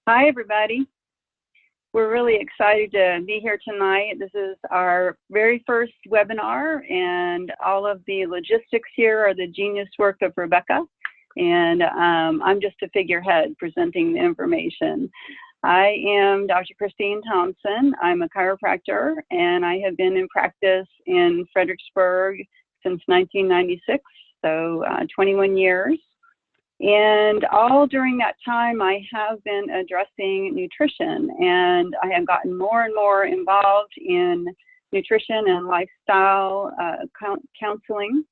Hi, everybody. We're really excited to be here tonight. This is our very first webinar, and all of the logistics here are the genius work of Rebecca, and I'm just a figurehead presenting the information. I am Dr. Christine Thompson. I'm a chiropractor, and I have been in practice in Fredericksburg since 1996, so 21 years. And all during that time, I have been addressing nutrition, and I have gotten more and more involved in nutrition and lifestyle counseling.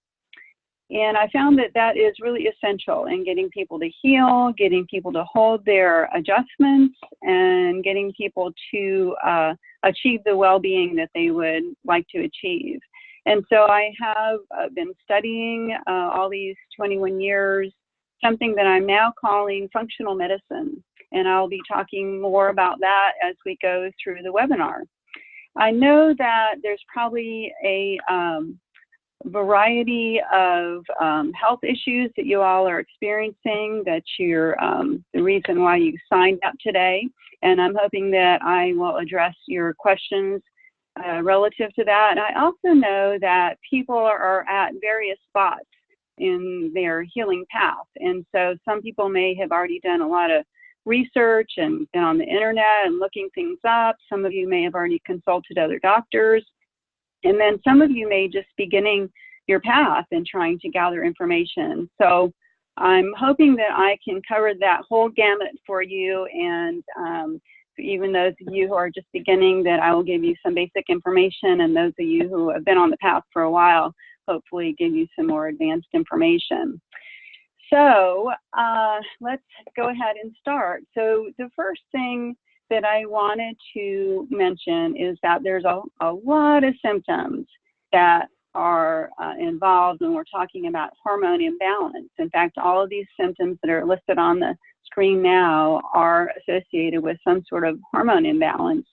And I found that that is really essential in getting people to heal, getting people to hold their adjustments, and getting people to achieve the well-being that they would like to achieve. And so I have been studying all these 21 years, something that I'm now calling functional medicine, and I'll be talking more about that as we go through the webinar. I know that there's probably a variety of health issues that you all are experiencing, that you're the reason why you signed up today, and I'm hoping that I will address your questions relative to that. And I also know that people are at various spots in their healing path. And so some people may have already done a lot of research and been on the internet and looking things up. Some of you may have already consulted other doctors. And then some of you may just be beginning your path and trying to gather information. So I'm hoping that I can cover that whole gamut for you. And even those of you who are just beginning, that I will give you some basic information. And those of you who have been on the path for a while, hopefully give you some more advanced information. So let's go ahead and start. So the first thing that I wanted to mention is that there's a lot of symptoms that are involved when we're talking about hormone imbalance. In fact, all of these symptoms that are listed on the screen now are associated with some sort of hormone imbalance.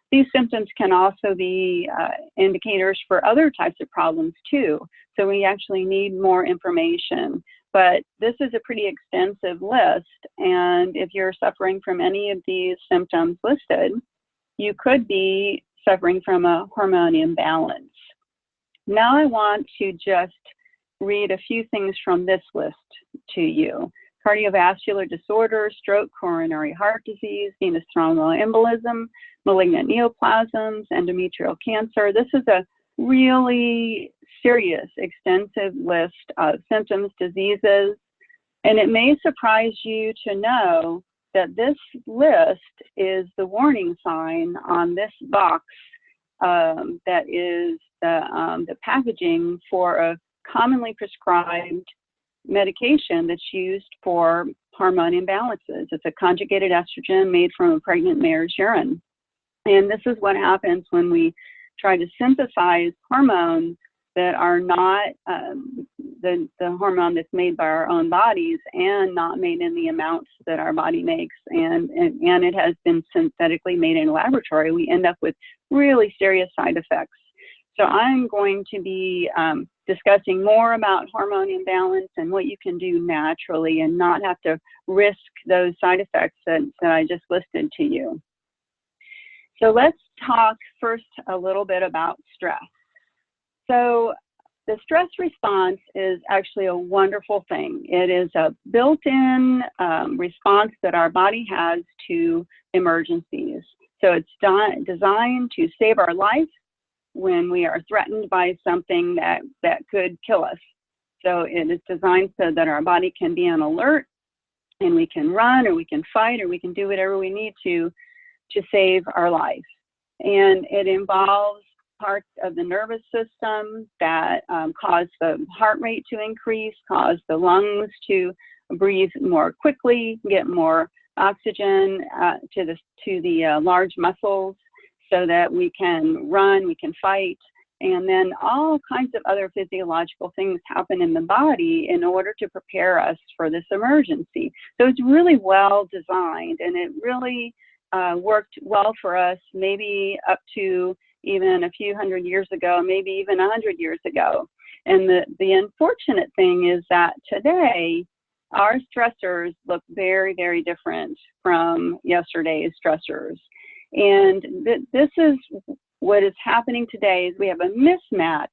These symptoms can also be indicators for other types of problems too. So we actually need more information. But this is a pretty extensive list. And if you're suffering from any of these symptoms listed, you could be suffering from a hormone imbalance. Now I want to just read a few things from this list to you. Cardiovascular disorder, stroke, coronary heart disease, venous thromboembolism, malignant neoplasms, endometrial cancer. This is a really serious, extensive list of symptoms, diseases, and it may surprise you to know that this list is the warning sign on this box that is the packaging for a commonly prescribed medication that's used for hormone imbalances. It's a conjugated estrogen made from a pregnant mare's urine. And this is what happens when we try to synthesize hormones that are not the hormone that's made by our own bodies and not made in the amounts that our body makes, and it has been synthetically made in a laboratory. We end up with really serious side effects. So I'm going to be discussing more about hormone imbalance and what you can do naturally and not have to risk those side effects that I just listed to you. So let's talk first a little bit about stress. So the stress response is actually a wonderful thing. It is a built-in response that our body has to emergencies. So it's designed to save our life when we are threatened by something that could kill us. So it is designed so that our body can be on alert, and we can run, or we can fight, or we can do whatever we need to save our life. And it involves parts of the nervous system that cause the heart rate to increase, cause the lungs to breathe more quickly, get more oxygen to the large muscles, so that we can run, we can fight, and then all kinds of other physiological things happen in the body in order to prepare us for this emergency. So it's really well designed, and it really worked well for us maybe up to even a few hundred years ago, maybe even 100 years ago. And the unfortunate thing is that today, our stressors look very, very different from yesterday's stressors. And this is what is happening today, is we have a mismatch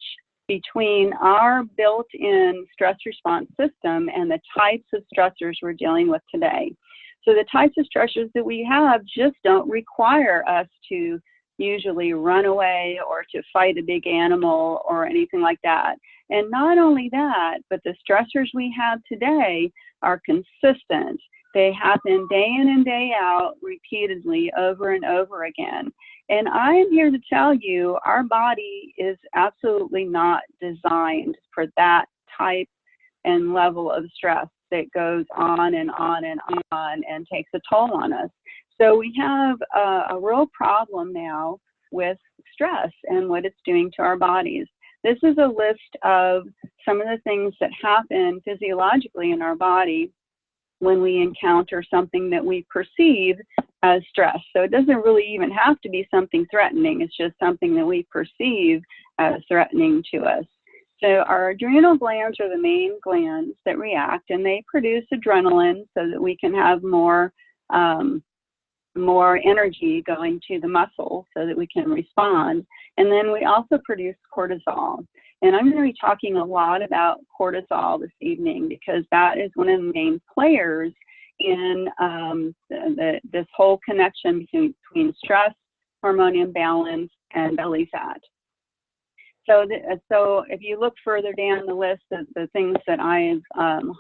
between our built-in stress response system and the types of stressors we're dealing with today. So the types of stressors that we have just don't require us to usually run away or to fight a big animal or anything like that. And not only that, but the stressors we have today are consistent. They happen day in and day out, repeatedly, over and over again. And I am here to tell you, our body is absolutely not designed for that type and level of stress that goes on and on and on and takes a toll on us. So we have a real problem now with stress and what it's doing to our bodies. This is a list of some of the things that happen physiologically in our body when we encounter something that we perceive as stress. So it doesn't really even have to be something threatening. It's just something that we perceive as threatening to us. So our adrenal glands are the main glands that react, and they produce adrenaline so that we can have more energy going to the muscle so that we can respond. And then we also produce cortisol. And I'm going to be talking a lot about cortisol this evening because that is one of the main players in this whole connection between stress, hormone imbalance, and belly fat. So if you look further down the list of the things that I've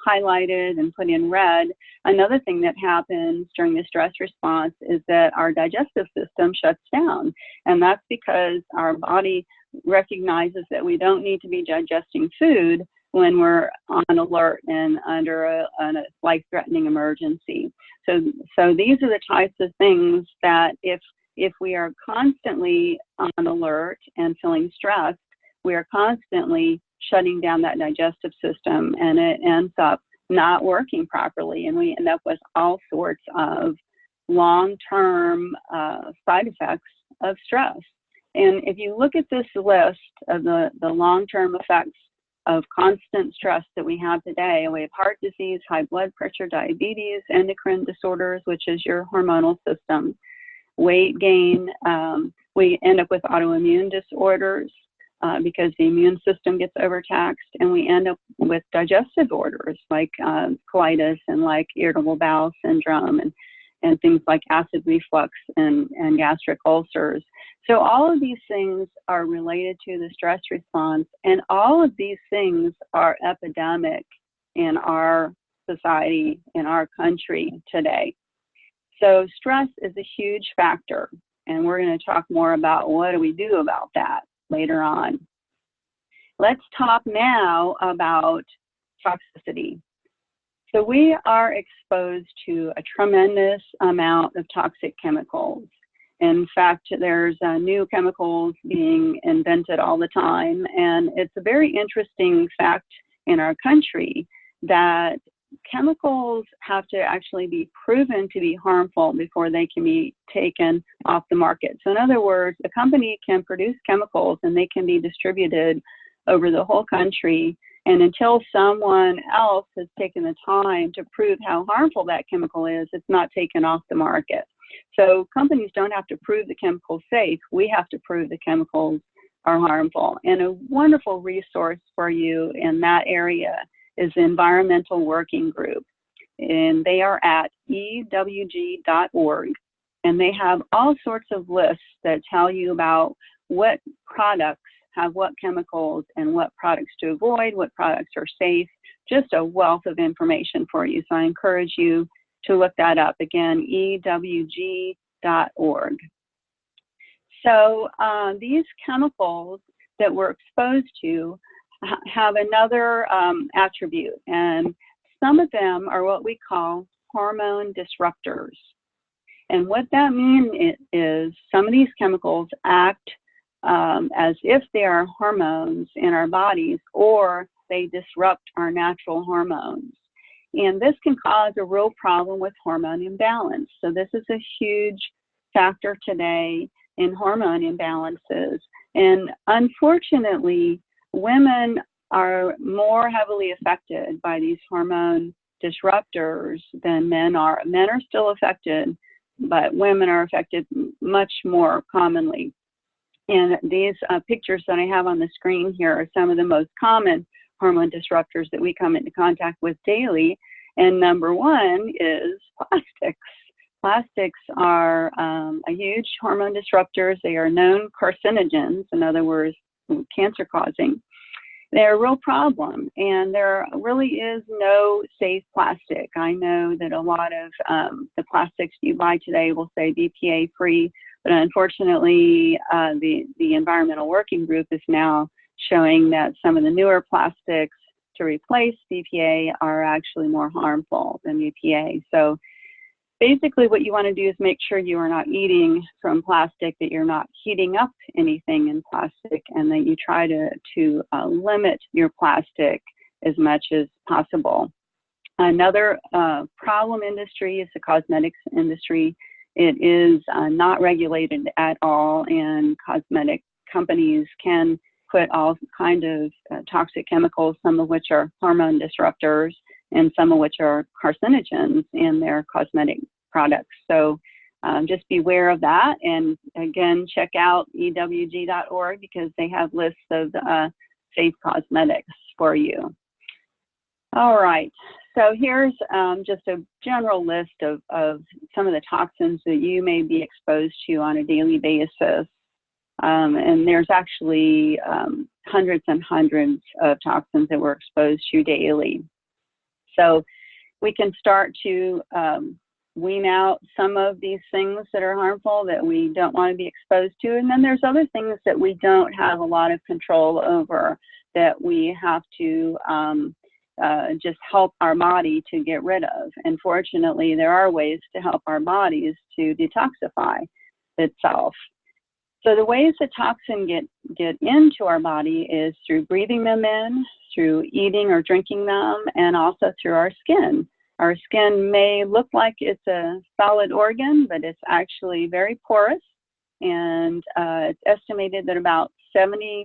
highlighted and put in red, another thing that happens during the stress response is that our digestive system shuts down. And that's because our body recognizes that we don't need to be digesting food when we're on alert and under a life-threatening emergency. So these are the types of things that if we are constantly on alert and feeling stressed, we are constantly shutting down that digestive system, and it ends up not working properly, and we end up with all sorts of long-term side effects of stress. And if you look at this list of the long-term effects of constant stress that we have today, we have heart disease, high blood pressure, diabetes, endocrine disorders, which is your hormonal system, weight gain, we end up with autoimmune disorders, because the immune system gets overtaxed, and we end up with digestive disorders like colitis and like irritable bowel syndrome and things like acid reflux and gastric ulcers. So all of these things are related to the stress response, and all of these things are epidemic in our society, in our country today. So stress is a huge factor, and we're going to talk more about what do we do about that later on. Let's talk now about toxicity. So we are exposed to a tremendous amount of toxic chemicals. In fact, there's new chemicals being invented all the time, and it's a very interesting fact in our country that chemicals have to actually be proven to be harmful before they can be taken off the market. So in other words, a company can produce chemicals and they can be distributed over the whole country, and until someone else has taken the time to prove how harmful that chemical is, it's not taken off the market. So companies don't have to prove the chemical's safe. We have to prove the chemicals are harmful. And a wonderful resource for you in that area is the Environmental Working Group, and they are at ewg.org, and they have all sorts of lists that tell you about what products have what chemicals and what products to avoid, what products are safe, just a wealth of information for you. So I encourage you to look that up. Again, ewg.org. So these chemicals that we're exposed to have another attribute, and some of them are what we call hormone disruptors. And what that means is some of these chemicals act as if they are hormones in our bodies, or they disrupt our natural hormones. And this can cause a real problem with hormone imbalance. So this is a huge factor today in hormone imbalances. And unfortunately, women are more heavily affected by these hormone disruptors than men are. Men are still affected, but women are affected much more commonly. And these pictures that I have on the screen here are some of the most common hormone disruptors that we come into contact with daily. And number one is plastics. Plastics are a huge hormone disruptors. They are known carcinogens, in other words, cancer causing. They're a real problem, and there really is no safe plastic. I know that a lot of the plastics you buy today will say BPA free, but unfortunately, the Environmental Working Group is now showing that some of the newer plastics to replace BPA are actually more harmful than BPA. So basically what you want to do is make sure you are not eating from plastic, that you're not heating up anything in plastic, and that you try to limit your plastic as much as possible. Another problem industry is the cosmetics industry. It is not regulated at all, and cosmetic companies can put all kind of toxic chemicals, some of which are hormone disruptors and some of which are carcinogens in their cosmetic products. So just beware of that. And again, check out ewg.org because they have lists of safe cosmetics for you. All right, so here's just a general list of some of the toxins that you may be exposed to on a daily basis. And there's actually hundreds and hundreds of toxins that we're exposed to daily. So we can start to wean out some of these things that are harmful that we don't want to be exposed to. And then there's other things that we don't have a lot of control over that we have to just help our body to get rid of. And fortunately, there are ways to help our bodies to detoxify itself. So the ways that toxin get into our body is through breathing them in, through eating or drinking them, and also through our skin. Our skin may look like it's a solid organ, but it's actually very porous. And it's estimated that about 70%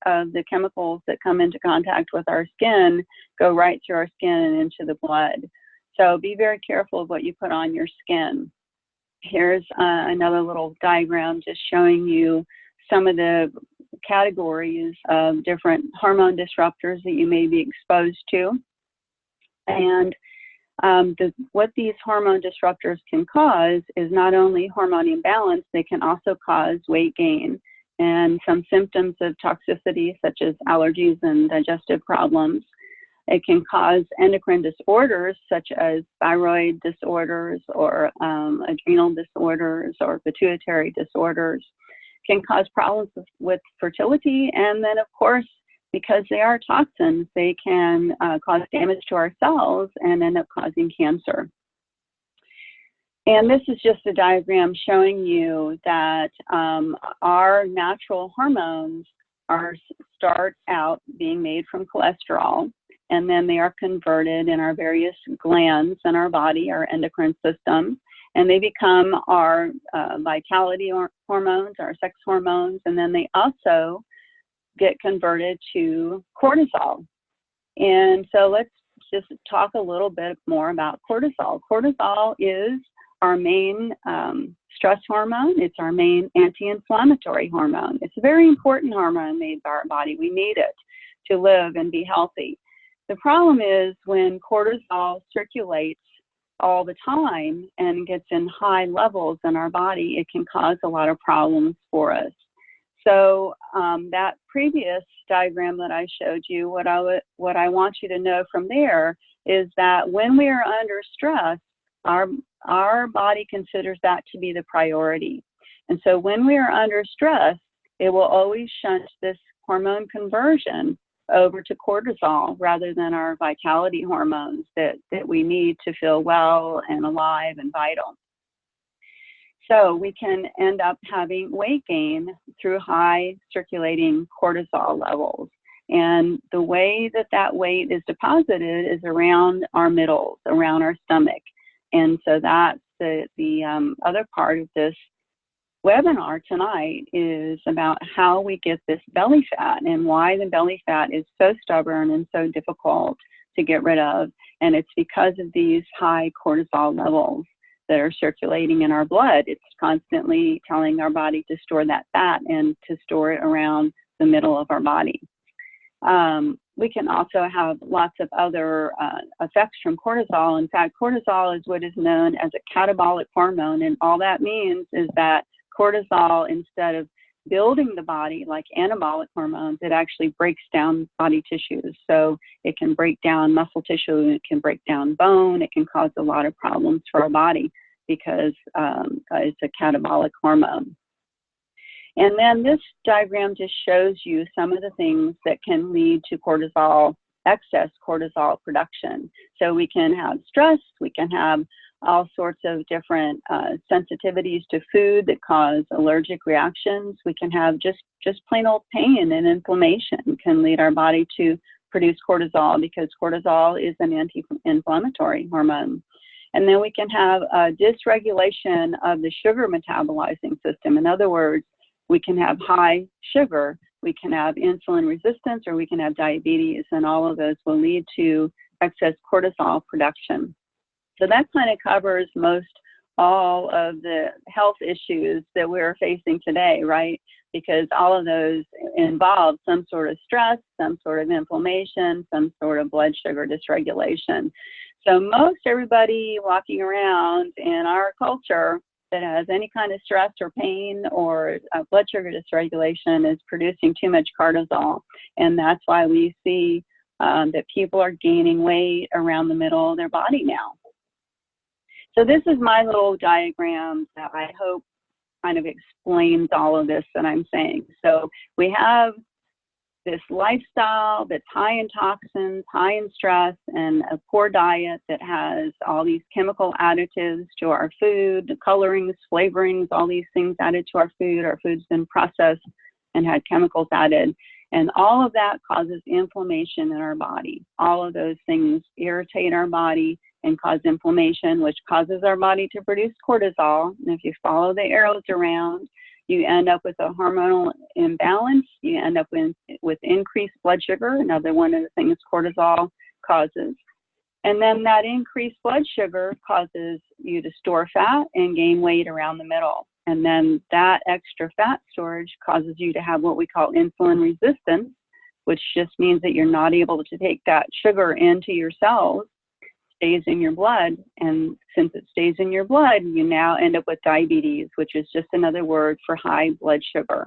of the chemicals that come into contact with our skin go right through our skin and into the blood. So be very careful of what you put on your skin. Here's another little diagram just showing you some of the categories of different hormone disruptors that you may be exposed to. And what these hormone disruptors can cause is not only hormone imbalance, they can also cause weight gain and some symptoms of toxicity such as allergies and digestive problems. It can cause endocrine disorders such as thyroid disorders or adrenal disorders or pituitary disorders. It can cause problems with fertility, and then of course, because they are toxins, they can cause damage to our cells and end up causing cancer. And this is just a diagram showing you that our natural hormones start out being made from cholesterol, and then they are converted in our various glands in our body, our endocrine system, and they become our vitality hormones, our sex hormones, and then they also get converted to cortisol. And so let's just talk a little bit more about cortisol. Cortisol is our main stress hormone. It's our main anti-inflammatory hormone. It's a very important hormone made by our body. We need it to live and be healthy. The problem is when cortisol circulates all the time and gets in high levels in our body, it can cause a lot of problems for us. So that previous diagram that I showed you, what I want you to know from there is that when we are under stress, our body considers that to be the priority. And so when we are under stress, it will always shunt this hormone conversion over to cortisol rather than our vitality hormones that we need to feel well and alive and vital. So we can end up having weight gain through high circulating cortisol levels. And the way that weight is deposited is around our middles, around our stomach. And so that's the other part of this webinar tonight is about how we get this belly fat and why the belly fat is so stubborn and so difficult to get rid of. And it's because of these high cortisol levels that are circulating in our blood. It's constantly telling our body to store that fat and to store it around the middle of our body. We can also have lots of other effects from cortisol. In fact, cortisol is what is known as a catabolic hormone, and all that means is that cortisol, instead of building the body like anabolic hormones, it actually breaks down body tissues. So it can break down muscle tissue, it can break down bone, it can cause a lot of problems for our body because it's a catabolic hormone. And then this diagram just shows you some of the things that can lead to cortisol, excess cortisol production. So we can have stress, we can have all sorts of different sensitivities to food that cause allergic reactions. We can have just plain old pain and inflammation can lead our body to produce cortisol, because cortisol is an anti-inflammatory hormone. And then we can have a dysregulation of the sugar metabolizing system. In other words, we can have high sugar, we can have insulin resistance, or we can have diabetes, and all of those will lead to excess cortisol production. So that kind of covers most all of the health issues that we're facing today, right? Because all of those involve some sort of stress, some sort of inflammation, some sort of blood sugar dysregulation. So most everybody walking around in our culture that has any kind of stress or pain or blood sugar dysregulation is producing too much cortisol. And that's why we see that people are gaining weight around the middle of their body now. So this is my little diagram that I hope kind of explains all of this that I'm saying. So we have this lifestyle that's high in toxins, high in stress, and a poor diet that has all these chemical additives to our food, the colorings, flavorings, all these things added to our food. Our food's been processed and had chemicals added. And all of that causes inflammation in our body. All of those things irritate our body and cause inflammation, which causes our body to produce cortisol. And if you follow the arrows around, you end up with a hormonal imbalance. You end up with increased blood sugar, another one of the things cortisol causes. And then that increased blood sugar causes you to store fat and gain weight around the middle. And then that extra fat storage causes you to have what we call insulin resistance, which just means that you're not able to take that sugar into your cells. Stays in your blood, and since it stays in your blood, you now end up with diabetes, which is just another word for high blood sugar.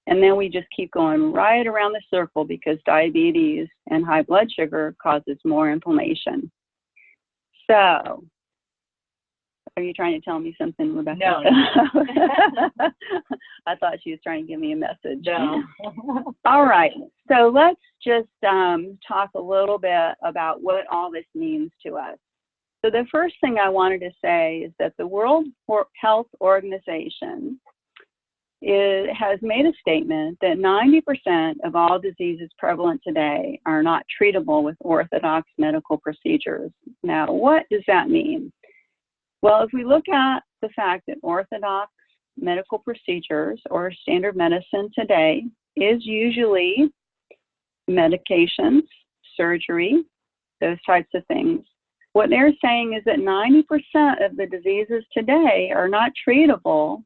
And then we just keep going right around the circle, because diabetes and high blood sugar causes more inflammation. So, are you trying to tell me something, Rebecca? No. I thought she was trying to give me a message. No. All right. So let's just talk a little bit about what all this means to us. So the first thing I wanted to say is that the World Health Organization has made a statement that 90% of all diseases prevalent today are not treatable with orthodox medical procedures. Now, what does that mean? Well, if we look at the fact that orthodox medical procedures or standard medicine today is usually medications, surgery, those types of things, what they're saying is that 90% of the diseases today are not treatable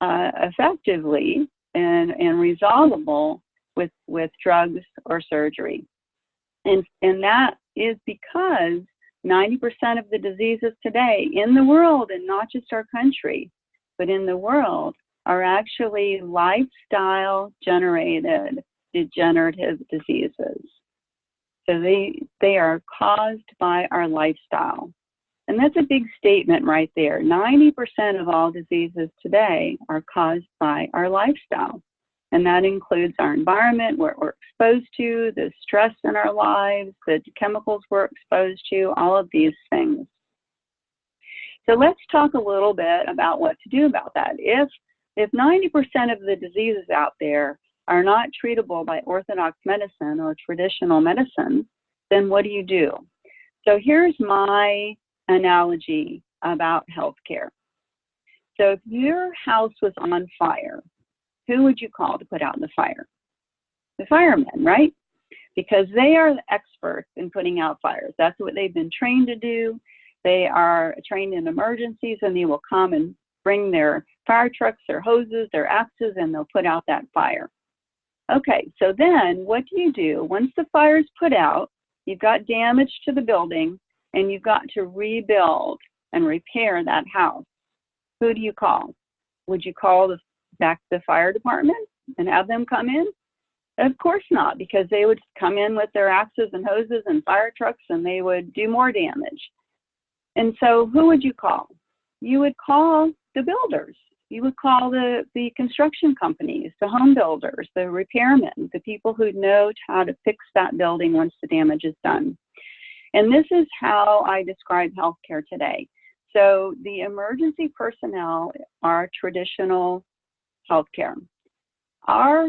effectively and resolvable with drugs or surgery. And that is because 90% of the diseases today in the world, and not just our country, but in the world, are actually lifestyle-generated degenerative diseases. So they are caused by our lifestyle. And that's a big statement right there. 90% of all diseases today are caused by our lifestyle. And that includes our environment, what we're exposed to, the stress in our lives, the chemicals we're exposed to, all of these things. So let's talk a little bit about what to do about that. If 90% of the diseases out there are not treatable by orthodox medicine or traditional medicine, then what do you do? So here's my analogy about healthcare. So if your house was on fire, who would you call to put out the fire? The firemen, right? because they are the experts in putting out fires. That's what they've been trained to do. They are trained in emergencies, and they will come and bring their fire trucks, their hoses, their axes, and they'll put out that fire. Okay, so then what do you do? Once the fire is put out, you've got damage to the building, and you've got to rebuild and repair that house. Who do you call? Would you call back the fire department and have them come in? Of course not, because they would come in with their axes and hoses and fire trucks, and they would do more damage. And so who would you call? You would call the builders. You would call the construction companies, the home builders, the repairmen, the people who know how to fix that building once the damage is done. And this is how I describe healthcare today. So the emergency personnel are traditional healthcare. Our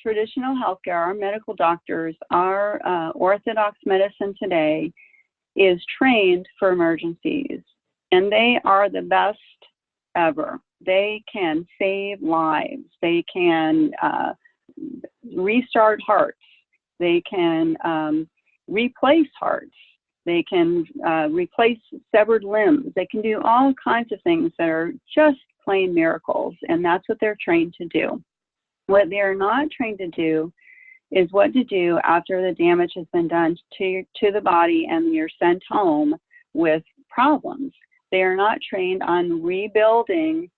traditional healthcare, our medical doctors, our orthodox medicine today is trained for emergencies, and they are the best ever. They can save lives. They can restart hearts. They can replace hearts. They can replace severed limbs. They can do all kinds of things that are just plain miracles, and that's what they're trained to do. What they're not trained to do is what to do after the damage has been done to the body and you're sent home with problems. They are not trained on rebuilding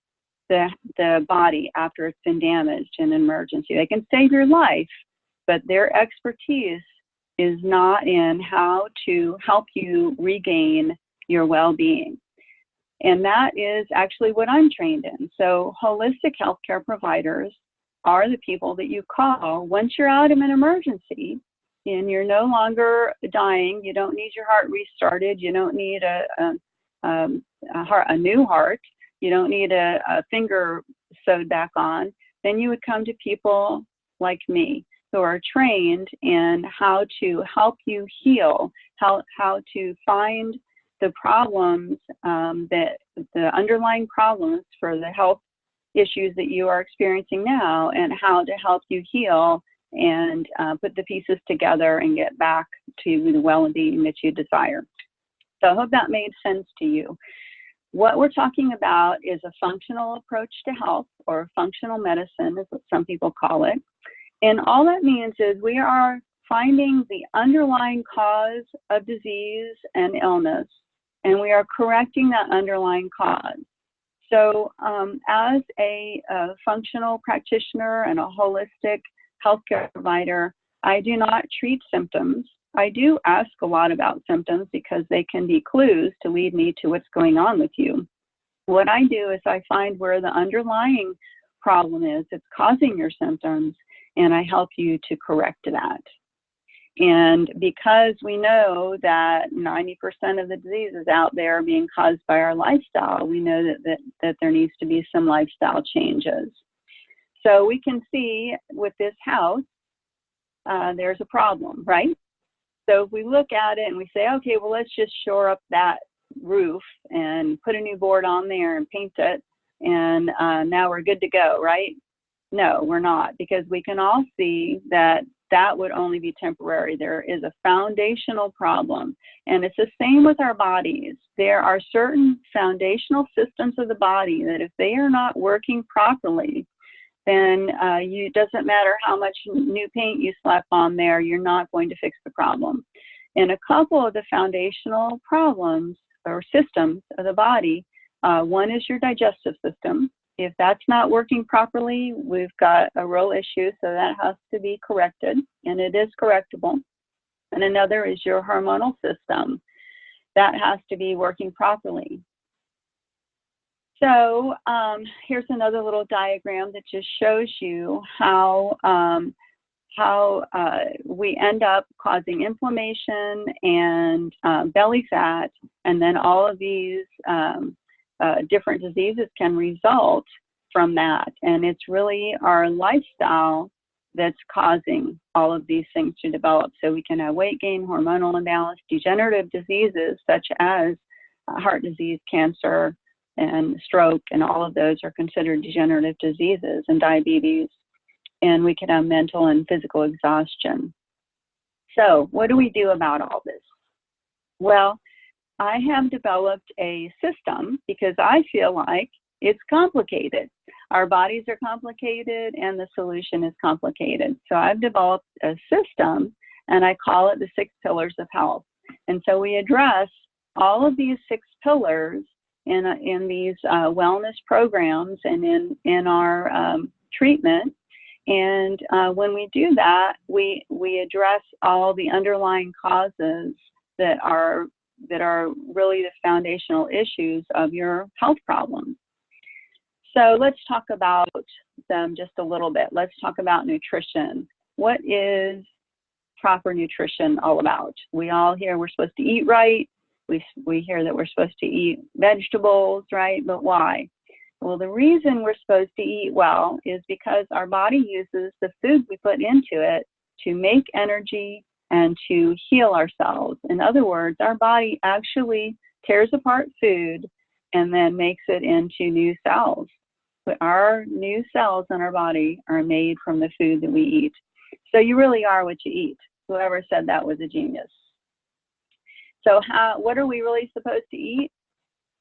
the body after it's been damaged in an emergency. They can save your life, but their expertise is not in how to help you regain your well-being. And that is actually what I'm trained in. So holistic healthcare providers are the people that you call once you're out of an emergency and you're no longer dying. You don't need your heart restarted. You don't need a new heart. You don't need a finger sewed back on. Then you would come to people like me who are trained in how to help you heal, how to find the problems, the underlying problems for the health issues that you are experiencing now, and how to help you heal and put the pieces together and get back to the well-being that you desire. So I hope that made sense to you. What we're talking about is a functional approach to health, or functional medicine is what some people call it. And all that means is we are finding the underlying cause of disease and illness, and we are correcting that underlying cause. So as a functional practitioner and a holistic healthcare provider, I do not treat symptoms. I do ask a lot about symptoms because they can be clues to lead me to what's going on with you. What I do is I find where the underlying problem is that's causing your symptoms, and I help you to correct that. And because we know that 90% of the diseases out there are being caused by our lifestyle, we know that there needs to be some lifestyle changes. So we can see with this house, there's a problem, right? So if we look at it and we say, okay, well, let's just shore up that roof and put a new board on there and paint it, and now we're good to go, right? No, we're not, because we can all see that that would only be temporary. There is a foundational problem, and it's the same with our bodies. There are certain foundational systems of the body that if they are not working properly, then it doesn't matter how much new paint you slap on there, you're not going to fix the problem. And a couple of the foundational problems or systems of the body, one is your digestive system. If that's not working properly, we've got a real issue, so that has to be corrected, and it is correctable. And another is your hormonal system. That has to be working properly. So here's another little diagram that just shows you how we end up causing inflammation and belly fat, and then all of these different diseases can result from that. And it's really our lifestyle that's causing all of these things to develop. So we can have weight gain, hormonal imbalance, degenerative diseases such as heart disease, cancer, and stroke, and all of those are considered degenerative diseases, and diabetes. And we can have mental and physical exhaustion. So what do we do about all this? Well, I have developed a system because I feel like it's complicated. Our bodies are complicated and the solution is complicated. So I've developed a system and I call it the 6 pillars of health. And so we address all of these 6 pillars in these wellness programs and in our treatment. And when we do that, we address all the underlying causes that are really the foundational issues of your health problems. So let's talk about them just a little bit. Let's talk about nutrition. What is proper nutrition all about? We all hear we're supposed to eat right. We hear that we're supposed to eat vegetables, right? But why? Well, the reason we're supposed to eat well is because our body uses the food we put into it to make energy and to heal ourselves. In other words, our body actually tears apart food and then makes it into new cells. But our new cells in our body are made from the food that we eat. So you really are what you eat. Whoever said that was a genius. So what are we really supposed to eat?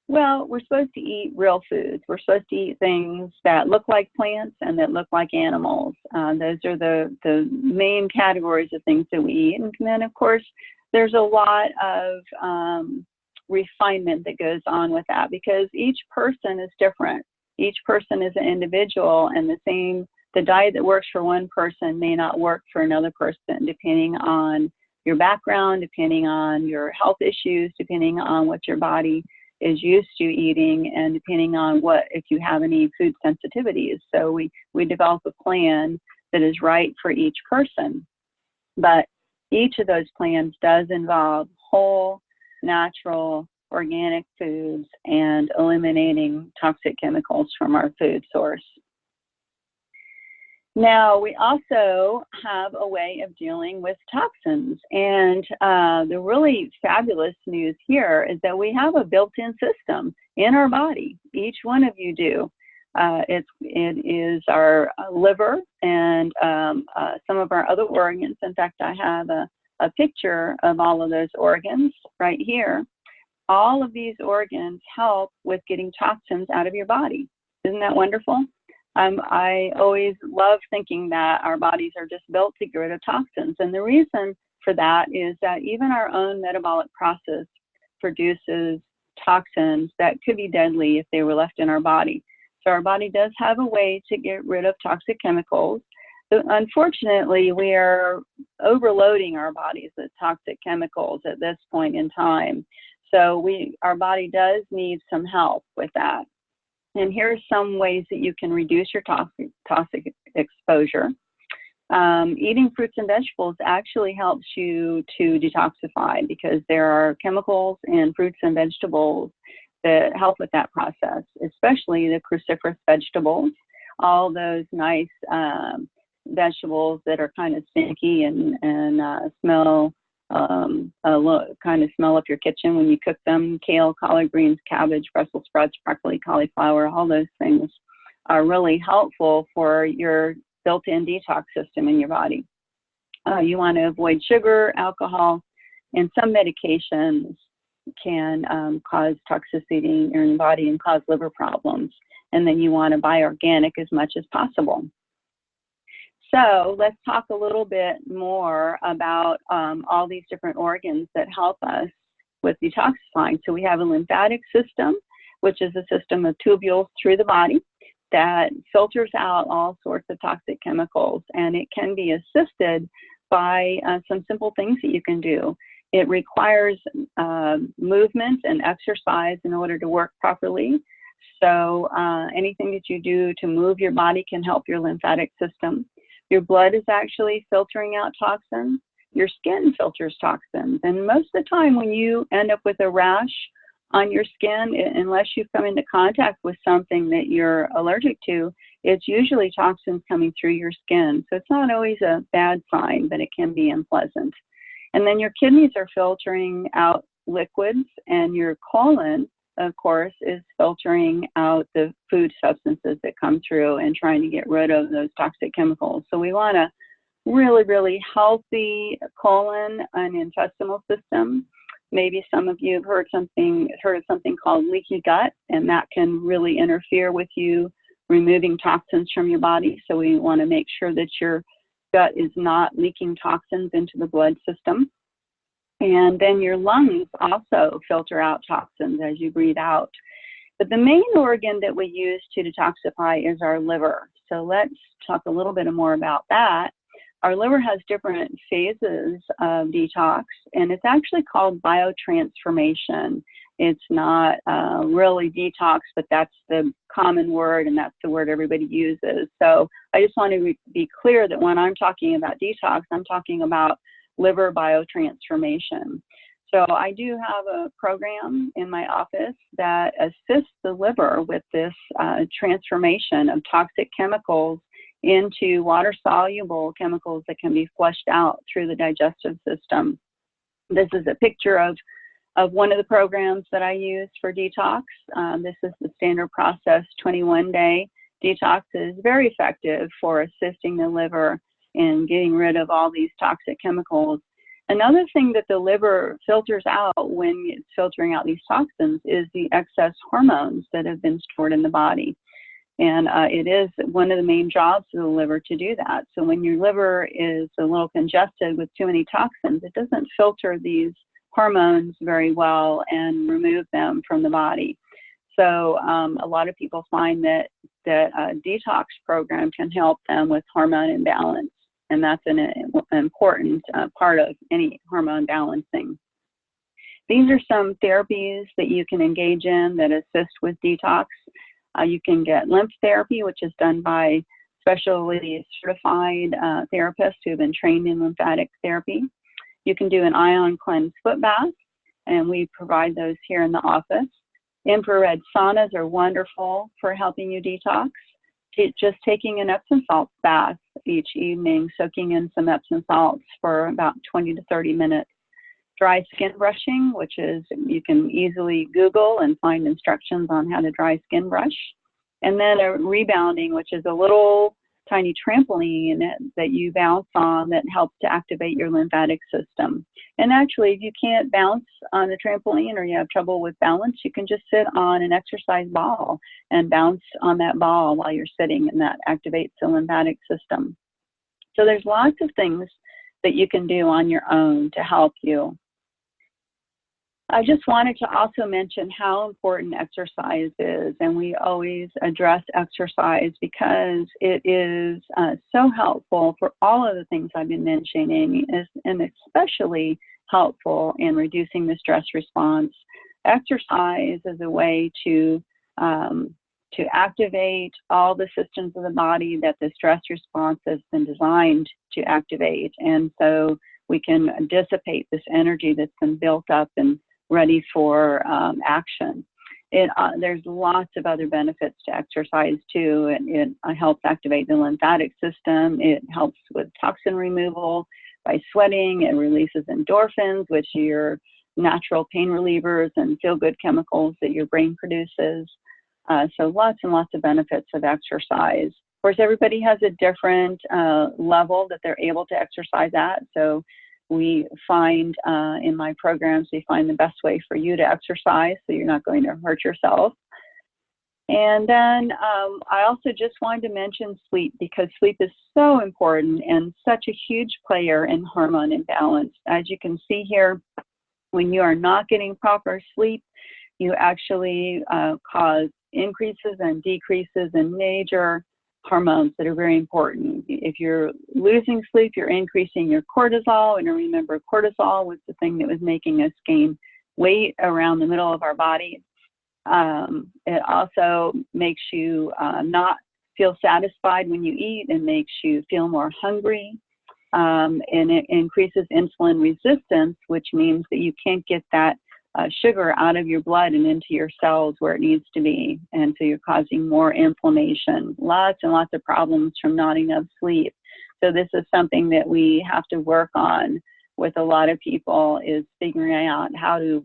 Well, we're supposed to eat real foods. We're supposed to eat things that look like plants and that look like animals. Those are the main categories of things that we eat. And then, of course, there's a lot of refinement that goes on with that because each person is different. Each person is an individual, and the diet that works for one person may not work for another person, depending on your background, depending on your health issues, depending on what your body is used to eating, and depending on if you have any food sensitivities. So we develop a plan that is right for each person. But each of those plans does involve whole, natural, organic foods and eliminating toxic chemicals from our food source. Now, we also have a way of dealing with toxins, and the really fabulous news here is that we have a built-in system in our body. Each one of you do. It is our liver and some of our other organs. In fact, I have a picture of all of those organs right here. All of these organs help with getting toxins out of your body. Isn't that wonderful? I always love thinking that our bodies are just built to get rid of toxins. And the reason for that is that even our own metabolic process produces toxins that could be deadly if they were left in our body. So our body does have a way to get rid of toxic chemicals. But unfortunately, we are overloading our bodies with toxic chemicals at this point in time. So our body does need some help with that. And here's some ways that you can reduce your toxic exposure. Eating fruits and vegetables actually helps you to detoxify because there are chemicals in fruits and vegetables that help with that process, especially the cruciferous vegetables, all those nice vegetables that are kind of stinky and smell kind of smell up your kitchen when you cook them. Kale, collard greens, cabbage, Brussels sprouts, broccoli, cauliflower, all those things are really helpful for your built-in detox system in your body. You want to avoid sugar, alcohol, and some medications can cause toxicity in your body and cause liver problems. And then you want to buy organic as much as possible. So let's talk a little bit more about all these different organs that help us with detoxifying. So we have a lymphatic system, which is a system of tubules through the body that filters out all sorts of toxic chemicals, and it can be assisted by some simple things that you can do. It requires movement and exercise in order to work properly. So anything that you do to move your body can help your lymphatic system. Your blood is actually filtering out toxins. Your skin filters toxins. And most of the time when you end up with a rash on your skin, unless you've come into contact with something that you're allergic to, it's usually toxins coming through your skin. So it's not always a bad sign, but it can be unpleasant. And then your kidneys are filtering out liquids, and your colon, of course, is filtering out the food substances that come through and trying to get rid of those toxic chemicals. So we want to really, really healthy colon and intestinal system. Maybe some of you have heard of something called leaky gut, and that can really interfere with you removing toxins from your body. So we want to make sure that your gut is not leaking toxins into the blood system. And then your lungs also filter out toxins as you breathe out. But the main organ that we use to detoxify is our liver. So let's talk a little bit more about that. Our liver has different phases of detox, and it's actually called biotransformation. It's not really detox, but that's the common word, and that's the word everybody uses. So I just want to be clear that when I'm talking about detox, I'm talking about liver biotransformation. So I do have a program in my office that assists the liver with this transformation of toxic chemicals into water-soluble chemicals that can be flushed out through the digestive system. This is a picture of one of the programs that I use for detox. This is the standard process 21-day detox. Is very effective for assisting the liver in getting rid of all these toxic chemicals. Another thing that the liver filters out when it's filtering out these toxins is the excess hormones that have been stored in the body. And it is one of the main jobs of the liver to do that. So when your liver is a little congested with too many toxins, it doesn't filter these hormones very well and remove them from the body. So a lot of people find that a detox program can help them with hormone imbalance. And that's an important part of any hormone balancing. These are some therapies that you can engage in that assist with detox. You can get lymph therapy, which is done by specially certified therapists who have been trained in lymphatic therapy. You can do an ion cleanse foot bath, and we provide those here in the office. Infrared saunas are wonderful for helping you detox. Just taking an Epsom salt bath each evening, soaking in some Epsom salts for about 20 to 30 minutes. Dry skin brushing, which is, you can easily Google and find instructions on how to dry skin brush. And then a rebounding, which is a little tiny trampoline that you bounce on that helps to activate your lymphatic system. And actually, if you can't bounce on a trampoline or you have trouble with balance, you can just sit on an exercise ball and bounce on that ball while you're sitting, and that activates the lymphatic system. So there's lots of things that you can do on your own to help you. I just wanted to also mention how important exercise is, and we always address exercise because it is so helpful for all of the things I've been mentioning, and especially helpful in reducing the stress response. Exercise is a way to activate all the systems of the body that the stress response has been designed to activate, and so we can dissipate this energy that's been built up and ready for action. There's lots of other benefits to exercise too. It helps activate the lymphatic system. It helps with toxin removal by sweating. It releases endorphins, which are your natural pain relievers and feel-good chemicals that your brain produces. So lots and lots of benefits of exercise. Of course, everybody has a different level that they're able to exercise at. So we find in my programs, we find the best way for you to exercise so you're not going to hurt yourself. And then I also just wanted to mention sleep, because sleep is so important and such a huge player in hormone imbalance. As you can see here, when you are not getting proper sleep, you actually cause increases and decreases in major hormones that are very important. If you're losing sleep, you're increasing your cortisol. And remember, cortisol was the thing that was making us gain weight around the middle of our body. It also makes you not feel satisfied when you eat and makes you feel more hungry. And it increases insulin resistance, which means that you can't get that sugar out of your blood and into your cells where it needs to be. And so you're causing more inflammation. Lots and lots of problems from not enough sleep. So this is something that we have to work on with a lot of people, is figuring out how to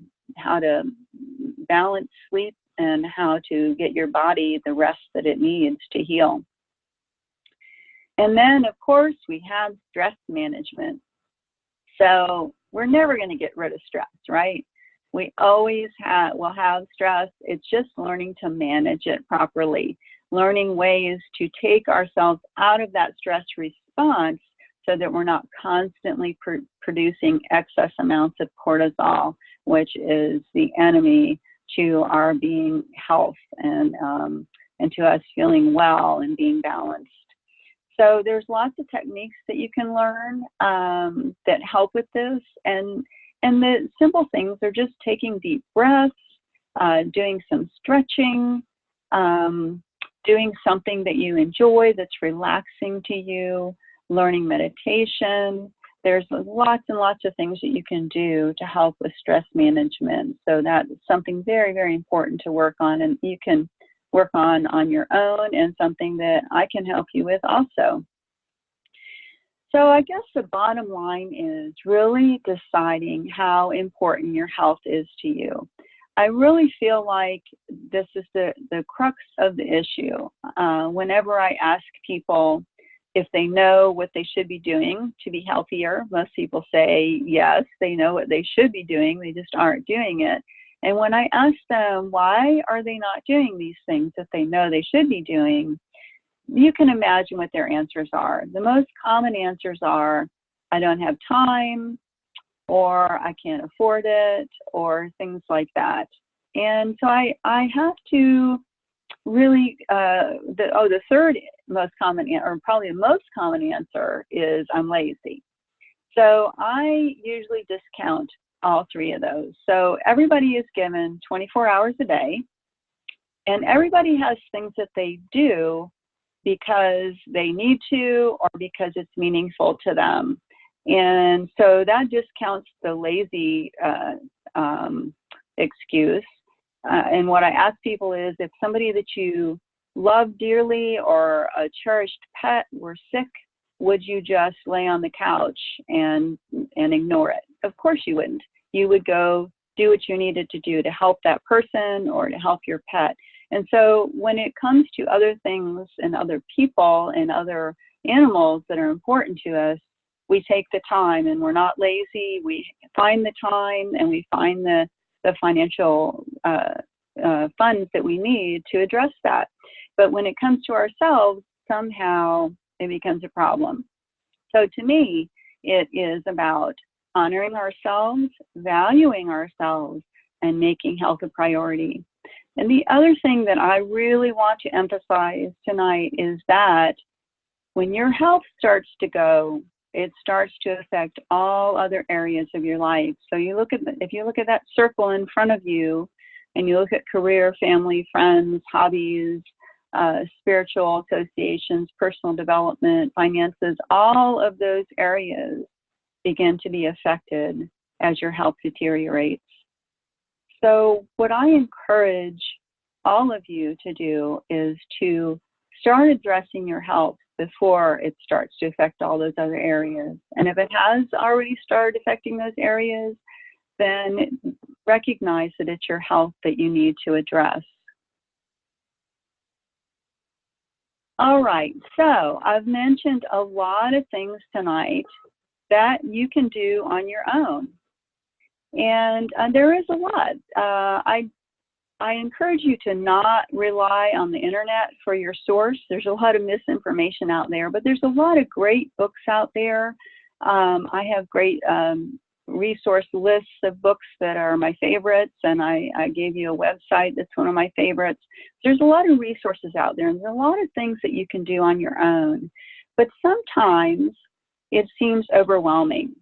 balance sleep and how to get your body the rest that it needs to heal. And then, of course, we have stress management. So we're never going to get rid of stress, right? We always will have stress. It's just learning to manage it properly, learning ways to take ourselves out of that stress response so that we're not constantly producing excess amounts of cortisol, which is the enemy to our being health and to us feeling well and being balanced. So there's lots of techniques that you can learn that help with this. And the simple things are just taking deep breaths, doing some stretching, doing something that you enjoy that's relaxing to you, learning meditation. There's lots and lots of things that you can do to help with stress management. So that's something very, very important to work on, and you can work on your own, and something that I can help you with also. So I guess the bottom line is really deciding how important your health is to you. I really feel like this is the crux of the issue. Whenever I ask people if they know what they should be doing to be healthier, most people say yes, they know what they should be doing, they just aren't doing it. And when I ask them why are they not doing these things that they know they should be doing, you can imagine what their answers are. The most common answers are, I don't have time, or I can't afford it, or things like that. And so I have to really, the third most common, or probably the most common answer is I'm lazy. So I usually discount all three of those. So everybody is given 24 hours a day, and everybody has things that they do because they need to or because it's meaningful to them. And so that discounts the lazy excuse. And what I ask people is, if somebody that you love dearly or a cherished pet were sick, would you just lay on the couch and ignore it? Of course you wouldn't. You would go do what you needed to do to help that person or to help your pet. And so when it comes to other things and other people and other animals that are important to us, we take the time, and we're not lazy. We find the time, and we find the financial funds that we need to address that. But when it comes to ourselves, somehow it becomes a problem. So to me, it is about honoring ourselves, valuing ourselves, and making health a priority. And the other thing that I really want to emphasize tonight is that when your health starts to go, it starts to affect all other areas of your life. So if you look at that circle in front of you, and you look at career, family, friends, hobbies, spiritual associations, personal development, finances, all of those areas begin to be affected as your health deteriorates. So what I encourage all of you to do is to start addressing your health before it starts to affect all those other areas. And if it has already started affecting those areas, then recognize that it's your health that you need to address. All right, so I've mentioned a lot of things tonight that you can do on your own. And there is a lot. I encourage you to not rely on the internet for your source. There's a lot of misinformation out there, but there's a lot of great books out there. I have great resource lists of books that are my favorites, and I gave you a website that's one of my favorites. There's a lot of resources out there, and there's a lot of things that you can do on your own. But sometimes it seems overwhelming,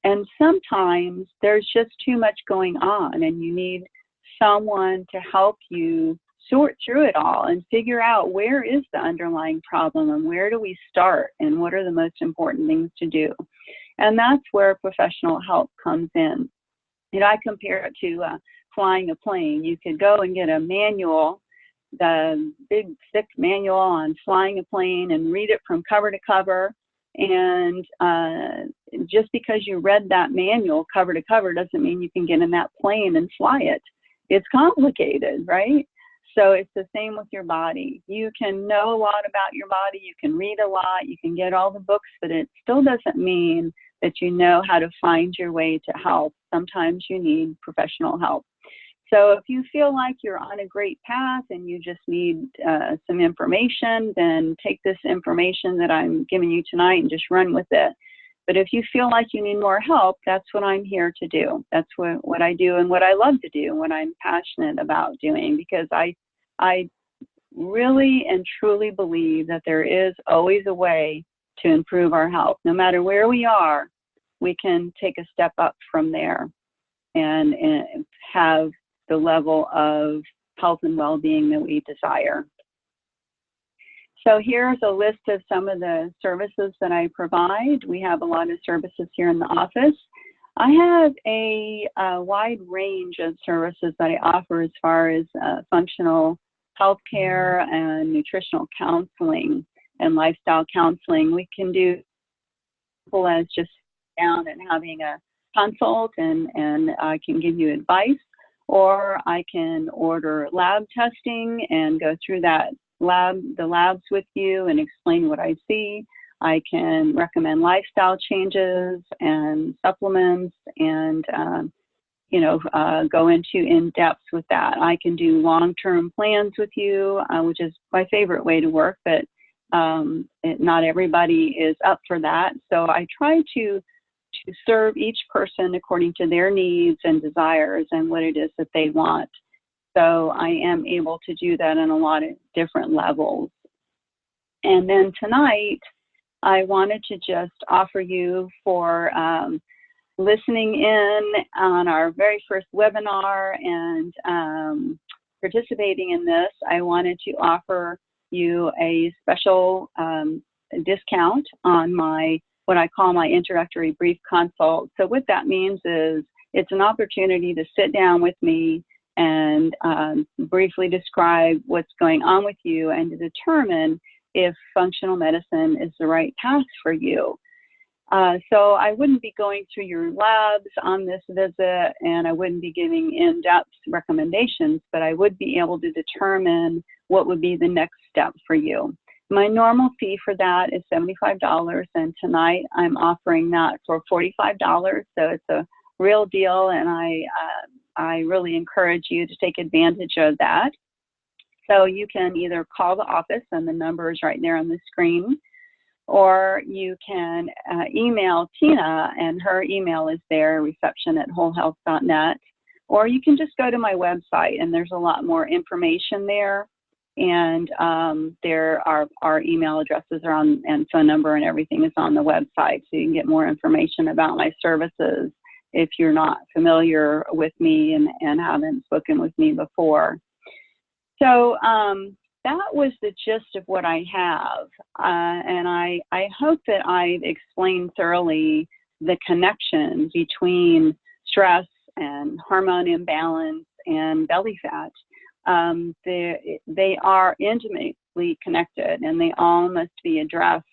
and sometimes there's just too much going on, and you need someone to help you sort through it all and figure out where is the underlying problem and where do we start and what are the most important things to do. And that's where professional help comes in. You know, I compare it to flying a plane. You could go and get a manual, the big thick manual on flying a plane, and read it from cover to cover. And just because you read that manual cover to cover doesn't mean you can get in that plane and fly it. It's complicated, right? So it's the same with your body. You can know a lot about your body, you can read a lot, you can get all the books, but it still doesn't mean that you know how to find your way to health. Sometimes you need professional help. So if you feel like you're on a great path and you just need some information, then take this information that I'm giving you tonight and just run with it. But if you feel like you need more help, that's what I'm here to do. That's what I do and what I love to do, what I'm passionate about doing, because I really and truly believe that there is always a way to improve our health. No matter where we are, we can take a step up from there and have the level of health and well-being that we desire. So here's a list of some of the services that I provide. We have a lot of services here in the office. I have a wide range of services that I offer as far as functional healthcare and nutritional counseling and lifestyle counseling. We can do as simple as just down and having a consult, and I can give you advice, or I can order lab testing and go through the labs with you and explain what I see. I can recommend lifestyle changes and supplements and go into in-depth with that. I can do long-term plans with you, which is my favorite way to work, but not everybody is up for that. So I try to serve each person according to their needs and desires and what it is that they want. So I am able to do that on a lot of different levels. And then tonight, I wanted to just offer you for listening in on our very first webinar and participating in this. I wanted to offer you a special discount on what I call my introductory brief consult. So what that means is it's an opportunity to sit down with me and briefly describe what's going on with you and to determine if functional medicine is the right path for you. So I wouldn't be going through your labs on this visit, and I wouldn't be giving in-depth recommendations, but I would be able to determine what would be the next step for you. My normal fee for that is $75, and tonight I'm offering that for $45, so it's a real deal, and I really encourage you to take advantage of that. So you can either call the office, and the number is right there on the screen, or you can email Tina, and her email is there, reception@wholehealth.net, or you can just go to my website, and there's a lot more information there, and there are our email addresses are on, and phone number and everything is on the website, so you can get more information about my services if you're not familiar with me and haven't spoken with me before. So that was the gist of what I have, and I hope that I've explained thoroughly the connection between stress and hormone imbalance and belly fat. They are intimately connected, and they all must be addressed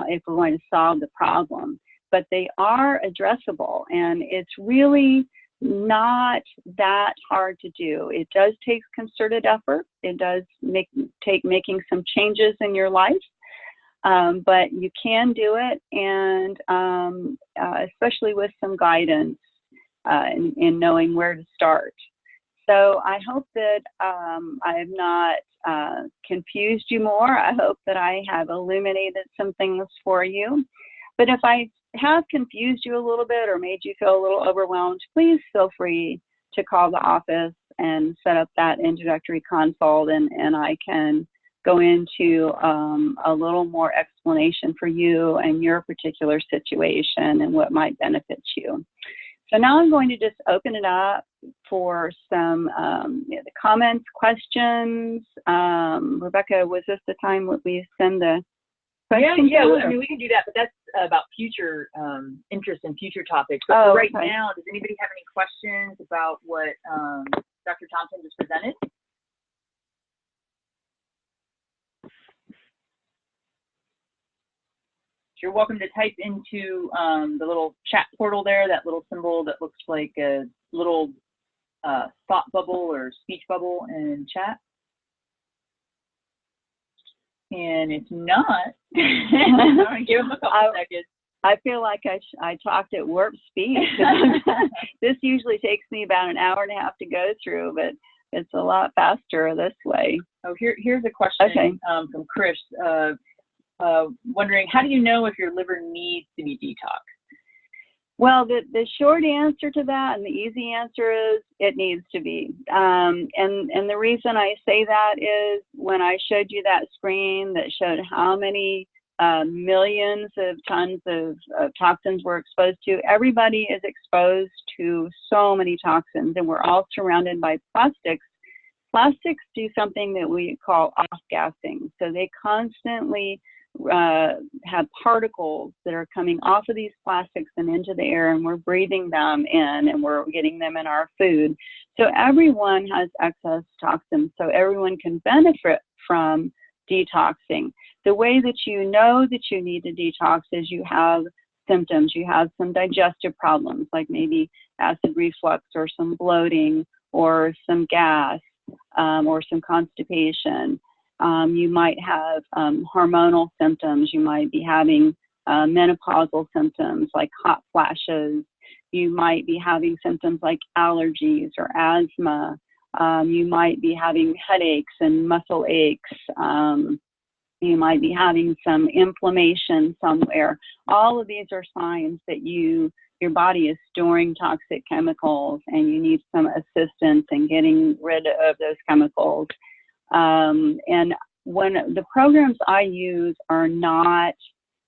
if we're going to solve the problem. But they are addressable, and it's really not that hard to do. It does take concerted effort. It does take making some changes in your life, but you can do it, and especially with some guidance in knowing where to start. So I hope that I have not confused you more. I hope that I have illuminated some things for you. But if I have confused you a little bit or made you feel a little overwhelmed, please feel free to call the office and set up that introductory consult, and I can go into a little more explanation for you and your particular situation and what might benefit you. So now I'm going to just open it up for some the comments, questions. Rebecca, was this the time that we send the questions? Yeah, I mean, we can do that, but that's about future interest in future topics. But for right now, does anybody have any questions about what Dr. Thompson just presented? You're welcome to type into the little chat portal there, that little symbol that looks like a little thought bubble or speech bubble in chat. And if not, I'm going to give them a couple seconds. I feel like I talked at warp speed. This usually takes me about an hour and a half to go through, but it's a lot faster this way. Oh, here's a question from Chris, wondering, how do you know if your liver needs to be detoxed? Well, the short answer to that and the easy answer is it needs to be. And the reason I say that is when I showed you that screen that showed how many millions of tons of toxins we're exposed to, everybody is exposed to so many toxins, and we're all surrounded by plastics. Plastics do something that we call off-gassing. So they constantly have particles that are coming off of these plastics and into the air, and we're breathing them in, and we're getting them in our food. So everyone has excess toxins, so everyone can benefit from detoxing. The way that you know that you need to detox is you have symptoms. You have some digestive problems, like maybe acid reflux or some bloating or some gas or some constipation. You might have hormonal symptoms. You might be having menopausal symptoms like hot flashes. You might be having symptoms like allergies or asthma. You might be having headaches and muscle aches. You might be having some inflammation somewhere. All of these are signs that your body is storing toxic chemicals and you need some assistance in getting rid of those chemicals. And when the programs I use are not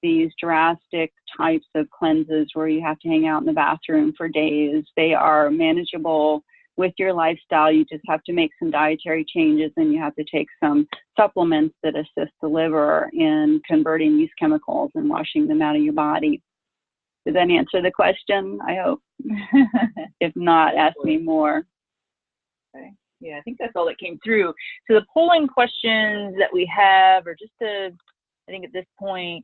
these drastic types of cleanses where you have to hang out in the bathroom for days. They are manageable with your lifestyle. You just have to make some dietary changes, and you have to take some supplements that assist the liver in converting these chemicals and washing them out of your body. Did that answer the question? I hope. If not, ask me more. Okay. Yeah, I think that's all that came through. So the polling questions that we have are just I think at this point,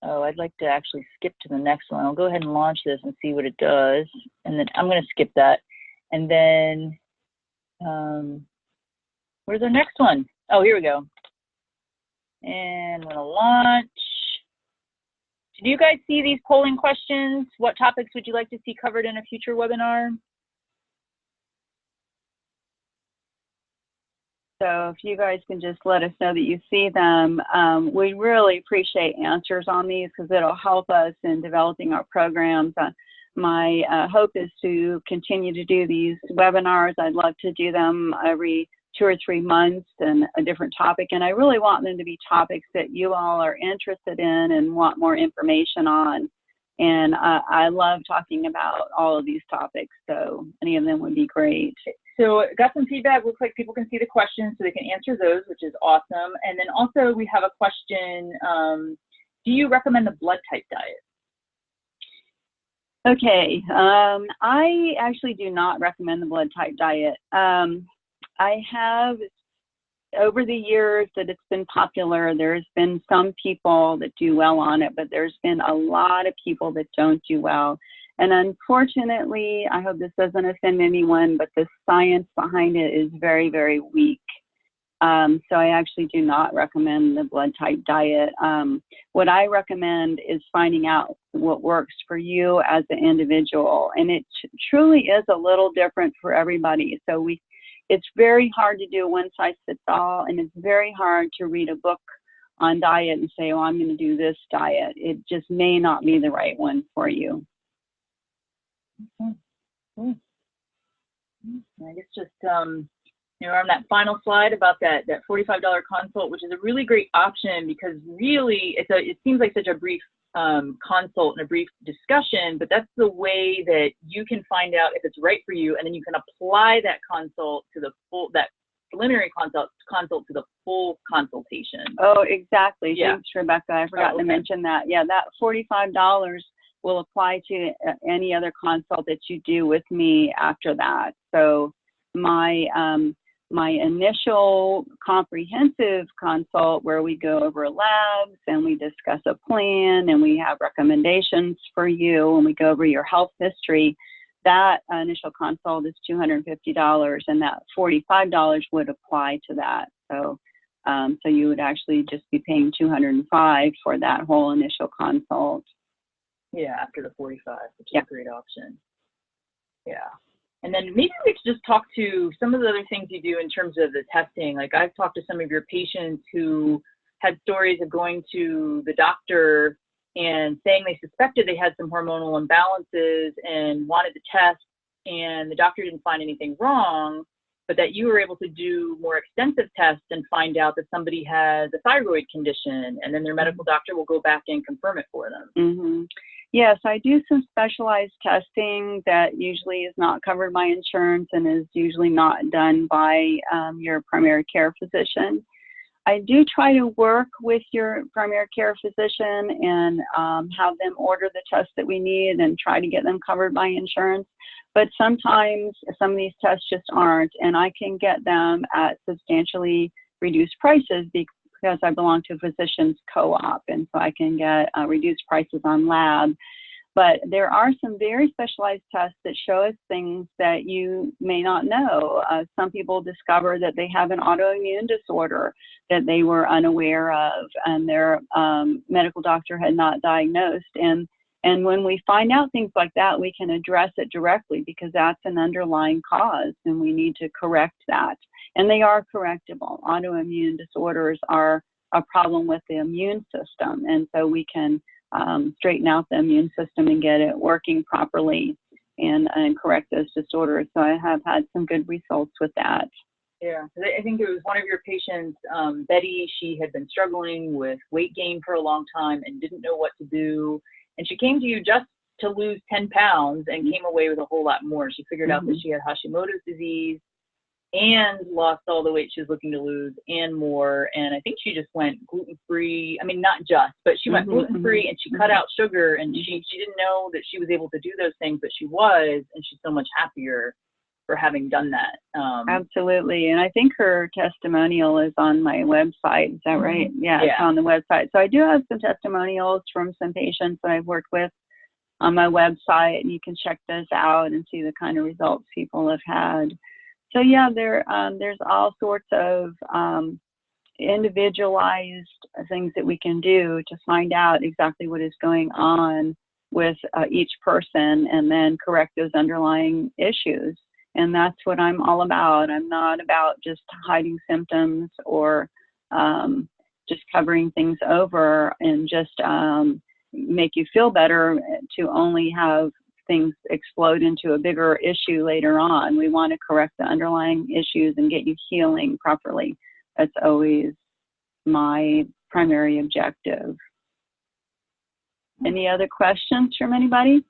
I'd like to actually skip to the next one. I'll go ahead and launch this and see what it does. And then I'm going to skip that. And then, where's our next one? Oh, here we go. And I'm going to launch. Do you guys see these polling questions? What topics would you like to see covered in a future webinar? So if you guys can just let us know that you see them, we really appreciate answers on these because it'll help us in developing our programs. My hope is to continue to do these webinars. I'd love to do them every 2 or 3 months and a different topic. And I really want them to be topics that you all are interested in and want more information on. And I love talking about all of these topics, so any of them would be great. So got some feedback. Looks like people can see the questions so they can answer those, which is awesome. And then also we have a question, do you recommend the blood type diet? Okay, I actually do not recommend the blood type diet. I have, over the years that it's been popular, there's been some people that do well on it, but there's been a lot of people that don't do well. And unfortunately, I hope this doesn't offend anyone, but the science behind it is very, very weak. So I actually do not recommend the blood type diet. What I recommend is finding out what works for you as an individual. And it truly is a little different for everybody. So it's very hard to do a one size fits all, and it's very hard to read a book on diet and say, oh, I'm going to do this diet. It just may not be the right one for you. Okay. Cool. I guess just, we're on that final slide about that $45 consult, which is a really great option because really it seems like such a brief consult and a brief discussion, but that's the way that you can find out if it's right for you, and then you can apply that consult to the full, that preliminary consult to the full consultation. Oh, exactly. Yeah. Thanks, Rebecca. I forgot to mention that. Yeah, that $45 will apply to any other consult that you do with me after that. So my initial comprehensive consult, where we go over labs and we discuss a plan and we have recommendations for you and we go over your health history, that initial consult is $250, and that $45 would apply to that. So So you would actually just be paying $205 for that whole initial consult. Yeah, after the 45, which is Yep. a great option. Yeah. And then maybe we could just talk to some of the other things you do in terms of the testing. Like I've talked to some of your patients who had stories of going to the doctor and saying they suspected they had some hormonal imbalances and wanted to test, and the doctor didn't find anything wrong, but that you were able to do more extensive tests and find out that somebody has a thyroid condition, and then their medical doctor will go back and confirm it for them. Mm-hmm. Yes, I do some specialized testing that usually is not covered by insurance and is usually not done by your primary care physician. I do try to work with your primary care physician and have them order the tests that we need and try to get them covered by insurance. But sometimes some of these tests just aren't, and I can get them at substantially reduced prices because I belong to a physician's co-op, and so I can get reduced prices on lab. But there are some very specialized tests that show us things that you may not know. Some people discover that they have an autoimmune disorder that they were unaware of, and their medical doctor had not diagnosed. And when we find out things like that, we can address it directly because that's an underlying cause, and we need to correct that. And they are correctable. Autoimmune disorders are a problem with the immune system, and so we can straighten out the immune system and get it working properly and correct those disorders. So I have had some good results with that. Yeah, I think it was one of your patients, Betty. She had been struggling with weight gain for a long time and didn't know what to do. And she came to you just to lose 10 pounds and came away with a whole lot more. She figured out that she had Hashimoto's disease and lost all the weight she was looking to lose and more. And I think she just went gluten-free. I mean, not just, but she went gluten-free and she cut out sugar, and she didn't know that she was able to do those things, but she was, and she's so much happier for having done that. Absolutely. And I think her testimonial is on my website. Is that right? Yeah, it's on the website. So I do have some testimonials from some patients that I've worked with on my website, and you can check those out and see the kind of results people have had. So yeah, there's all sorts of individualized things that we can do to find out exactly what is going on with each person and then correct those underlying issues. And that's what I'm all about. I'm not about just hiding symptoms or just covering things over and just make you feel better to only have things explode into a bigger issue later on. We want to correct the underlying issues and get you healing properly. That's always my primary objective. Any other questions from anybody?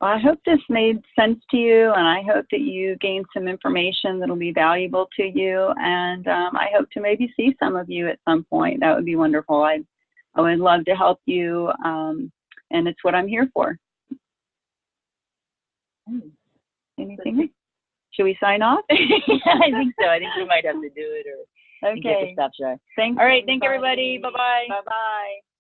Well, I hope this made sense to you, and I hope that you gained some information that'll be valuable to you. And I hope to maybe see some of you at some point. That would be wonderful. I would love to help you, and it's what I'm here for. Anything? Should we sign off? Yeah, I think so. I think we might have to do it or get the stuff, sure. Thanks. All right. Thank everybody. Bye-bye. Bye-bye.